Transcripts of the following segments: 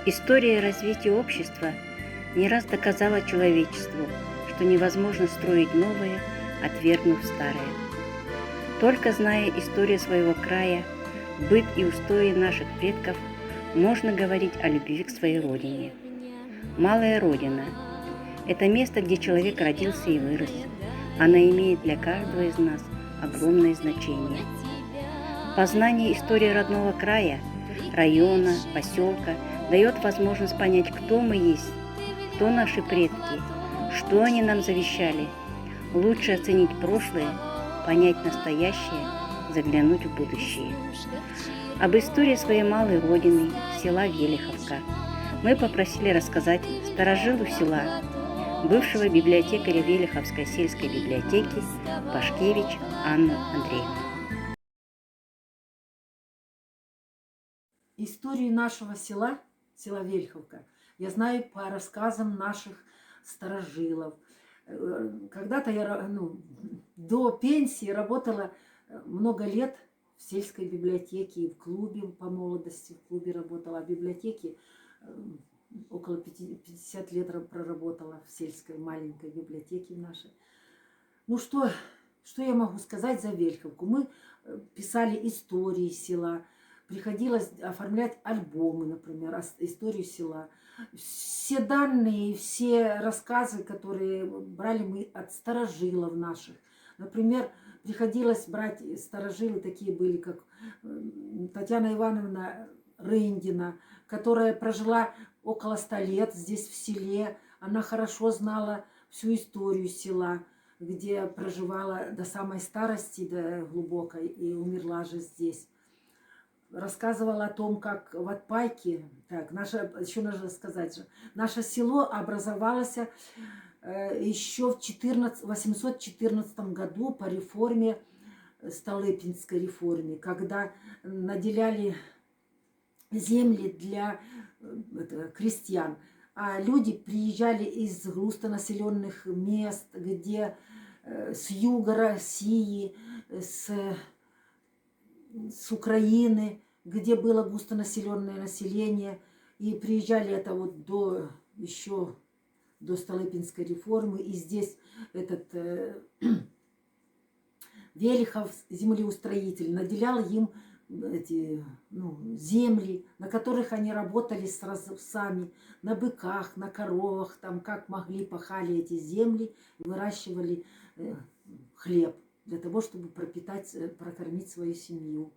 История развития общества не раз доказала человечеству, что невозможно строить новое, отвергнув старое. Только зная историю своего края, быт и устои наших предков, можно говорить о любви к своей родине. Малая Родина – это место, где человек родился и вырос. Она имеет для каждого из нас огромное значение. Познание истории родного края, района, поселка дает возможность понять, кто мы есть, кто наши предки, что они нам завещали. Лучше оценить прошлое, понять настоящее, заглянуть в будущее. Об истории своей малой родины, села Велиховка, мы попросили рассказать старожилу села, бывшего библиотекаря Велиховской сельской библиотеки Пашкевич Анну Андреевну. Историю нашего села, села Велиховка, я знаю по рассказам наших старожилов. Когда-то я до пенсии работала много лет в сельской библиотеке и в клубе по молодости, в клубе работала, а в библиотеке около 50 лет проработала в сельской маленькой библиотеке нашей. Ну что я могу сказать за Велиховку? Мы писали истории села, приходилось оформлять альбомы, например, историю села. Все данные, все рассказы, которые брали мы от старожилов наших. Например, приходилось брать старожилы, такие были, как Татьяна Ивановна Рындина, которая прожила около 100 лет здесь в селе. Она хорошо знала всю историю села, где проживала до самой старости, до глубокой, и умерла же здесь. Рассказывала о том, как в Отпайке, еще нужно сказать же, наше село образовалось еще в 814 году по реформе, Столыпинской реформе, когда наделяли земли для крестьян, а люди приезжали из густонаселенных мест, где с юга России, с Украины, где было густонаселенное население, и приезжали это вот еще до Столыпинской реформы, и здесь этот Велихов, землеустроитель, наделял им эти земли, на которых они работали сами, на быках, на коровах, там как могли пахали эти земли, выращивали хлеб для того, чтобы прокормить свою семью.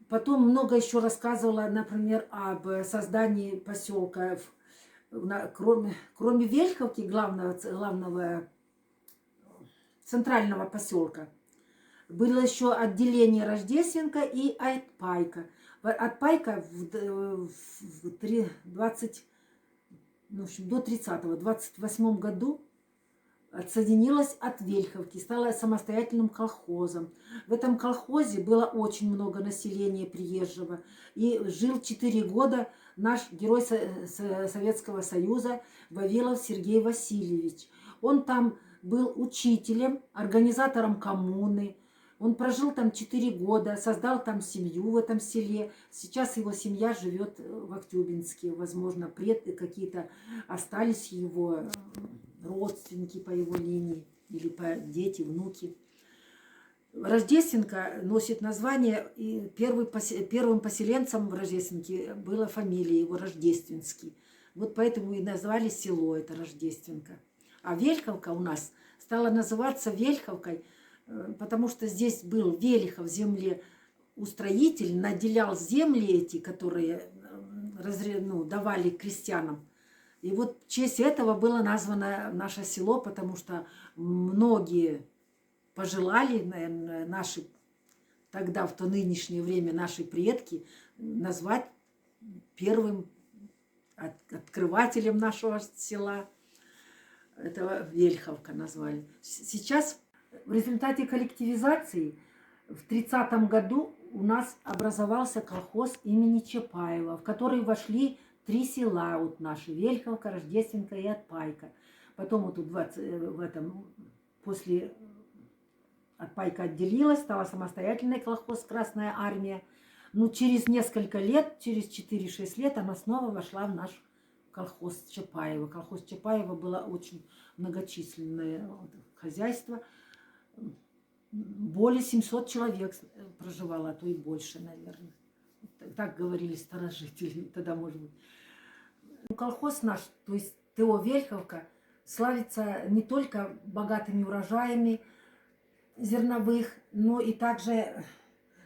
Потом много еще рассказывала, например, об создании поселка. Кроме Велиховки, главного центрального поселка, было еще отделение Рождественка и Отпайка. Отпайка до 28 году отсоединилась от Велиховки, стала самостоятельным колхозом. В этом колхозе было очень много населения приезжего. И жил 4 года наш герой Советского Союза Вавилов Сергей Васильевич. Он там был учителем, организатором коммуны. Он прожил там 4 года, создал там семью в этом селе. Сейчас его семья живет в Актюбинске. Возможно, предки какие-то остались его родственники по его линии, или по дети, внуки. Рождественка носит название, и первым поселенцем в Рождественке была фамилия его Рождественский. Вот поэтому и назвали село это Рождественка. А Велиховка у нас стала называться Велиховкой, потому что здесь был Велихов, землеустроитель, наделял земли эти, которые давали крестьянам. И вот в честь этого было названо наше село, потому что многие пожелали, наверное, наши тогда, в то нынешнее время, наши предки назвать первым открывателем нашего села. Это Велиховка назвали. Сейчас в результате коллективизации в 30-м году у нас образовался колхоз имени Чапаева, в который вошли 3 села вот наши: Велиховка, Рождественка и Отпайка. Потом вот после Отпайка отделилась, стала самостоятельный колхоз Красная Армия. Ну, через несколько лет, через 4-6 лет она снова вошла в наш колхоз Чапаева. Колхоз Чапаева было очень многочисленное хозяйство. Более 700 человек проживало, а то и больше, наверное. Так говорили старожители тогда, может быть. Ну, колхоз наш, то есть ТО Вельховка, славится не только богатыми урожаями зерновых, но и также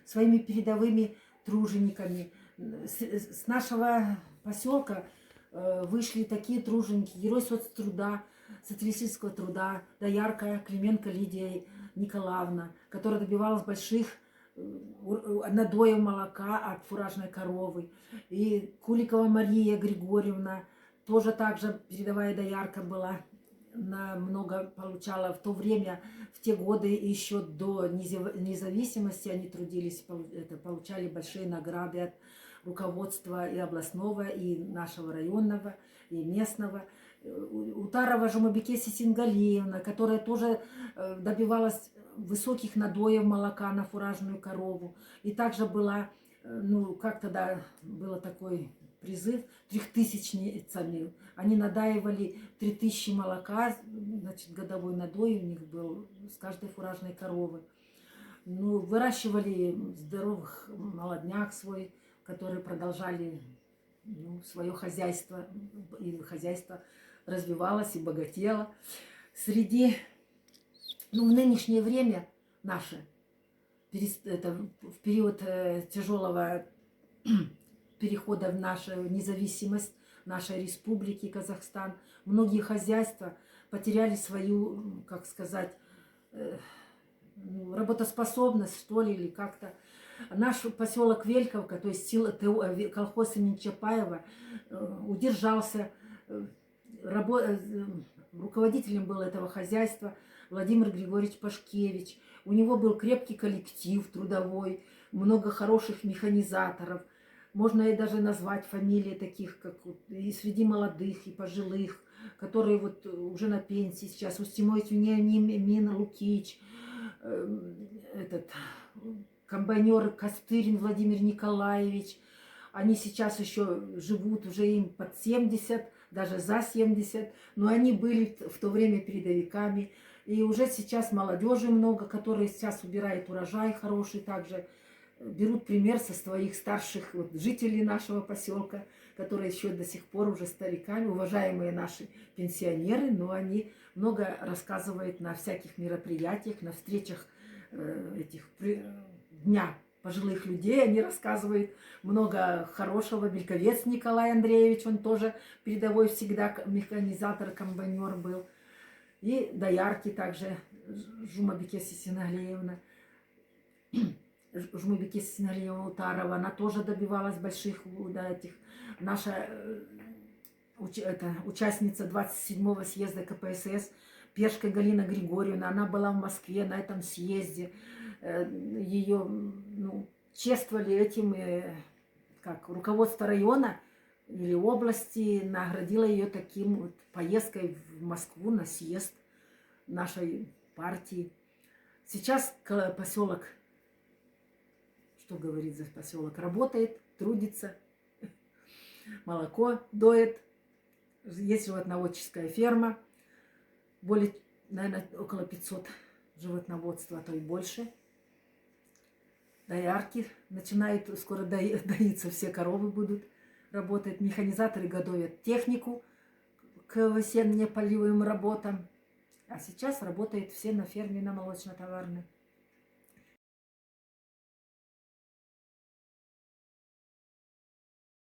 своими передовыми тружениками. С нашего поселка вышли такие труженики, герой соцтруда, социалистического труда, доярка Клименко Лидия Николаевна, которая добивалась больших надоев молока от фуражной коровы. И Куликова Мария Григорьевна, тоже также передовая доярка была, много получала в то время, в те годы еще до независимости они трудились, получали большие награды от руководства и областного, и нашего районного, и местного. Утарова Жумабекеси Сингалиевна, которая тоже добивалась высоких надоев молока на фуражную корову. И также была, ну, как тогда было такой призыв, 3000-ницами. Они надаивали 3000 молока, значит, годовой надой у них был с каждой фуражной коровы. Ну, выращивали здоровых молодняк свой, которые продолжали, ну, свое хозяйство, и хозяйство развивалось и богатело. Ну, в нынешнее время наше, в период тяжелого перехода в нашу независимость нашей республики Казахстан, многие хозяйства потеряли свою, как сказать, работоспособность, что ли, или как-то. Наш поселок Вельховка, то есть колхоз имени Чапаева, удержался. Руководителем был этого хозяйства Владимир Григорьевич Пашкевич. У него был крепкий коллектив трудовой, много хороших механизаторов. Можно и даже назвать фамилии таких, как и среди молодых, и пожилых, которые вот уже на пенсии сейчас. Устимович Вениамин Лукич, комбайнер Костырин Владимир Николаевич. Они сейчас еще живут, уже им под 70, даже за 70, но они были в то время передовиками. И уже сейчас молодежи много, которые сейчас убирают урожай хороший, также берут пример со своих старших жителей нашего поселка, которые еще до сих пор уже стариками, уважаемые наши пенсионеры, но они много рассказывают на всяких мероприятиях, на встречах Дня пожилых людей, они рассказывают много хорошего. Бельковец Николай Андреевич, он тоже передовой всегда механизатор, комбайнер был. И доярки также, Жумабекеси Синаглеевна, Утарова, она тоже добивалась больших этих. Наша участница 27-го съезда КПСС Пешка Галина Григорьевна, она была в Москве на этом съезде. Ее, ну, чествовали этим, как руководство района или области наградило ее таким вот поездкой в Москву на съезд нашей партии. Сейчас поселок, что говорит за поселок, работает, трудится, молоко доет, есть животноводческая ферма, более, наверное, около 500 животноводства, а то и больше. Доярки начинают, скоро доиться, все коровы будут работать. Механизаторы готовят технику к весенне-полевым работам. А сейчас работают все на ферме, на молочно-товарной.